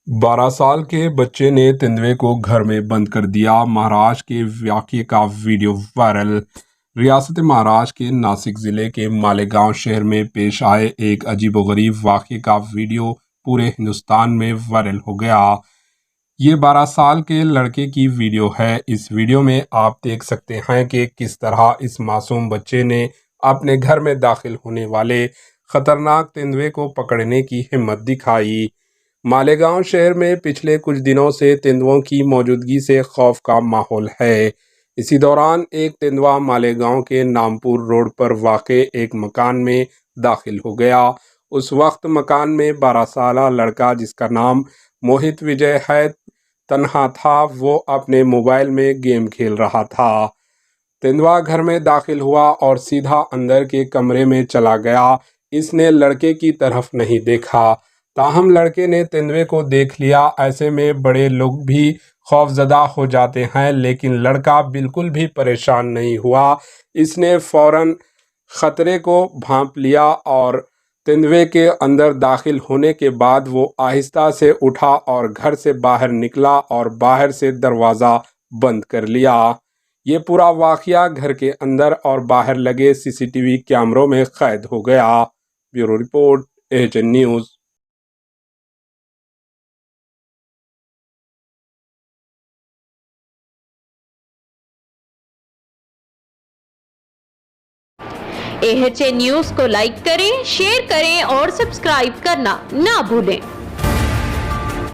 12 साल के बच्चे ने तेंदुए को घर में बंद कर दिया। महाराष्ट्र के वाकये का वीडियो वायरल। रियासत महाराष्ट्र के नासिक जिले के मालेगांव शहर में पेश आए एक अजीबोगरीब वाकये का वीडियो पूरे हिंदुस्तान में वायरल हो गया। ये 12 साल के लड़के की वीडियो है। इस वीडियो में आप देख सकते हैं कि किस तरह इस मासूम बच्चे ने अपने घर में दाखिल होने वाले खतरनाक तेंदुए को पकड़ने की हिम्मत दिखाई। मालेगांव शहर में पिछले कुछ दिनों से तेंदुओं की मौजूदगी से खौफ का माहौल है। इसी दौरान एक तेंदुआ मालेगांव के नामपुर रोड पर वाक़े एक मकान में दाखिल हो गया। उस वक्त मकान में 12 साला लड़का जिसका नाम मोहित विजय है तन्हा था। वो अपने मोबाइल में गेम खेल रहा था। तेंदुआ घर में दाखिल हुआ और सीधा अंदर के कमरे में चला गया। इसने लड़के की तरफ नहीं देखा। ताहम लड़के ने तेंदुए को देख लिया। ऐसे में बड़े लोग भी खौफजदा हो जाते हैं, लेकिन लड़का बिल्कुल भी परेशान नहीं हुआ। इसने फौरन खतरे को भांप लिया और तेंदुए के अंदर दाखिल होने के बाद वो आहिस्ता से उठा और घर से बाहर निकला और बाहर से दरवाज़ा बंद कर लिया। ये पूरा वाकया घर के अंदर और बाहर लगे सीसीटीवी कैमरों में कैद हो गया। Bureau report, AHN news. AHN news को लाइक करें, शेयर करें और सब्सक्राइब करना ना भूलें।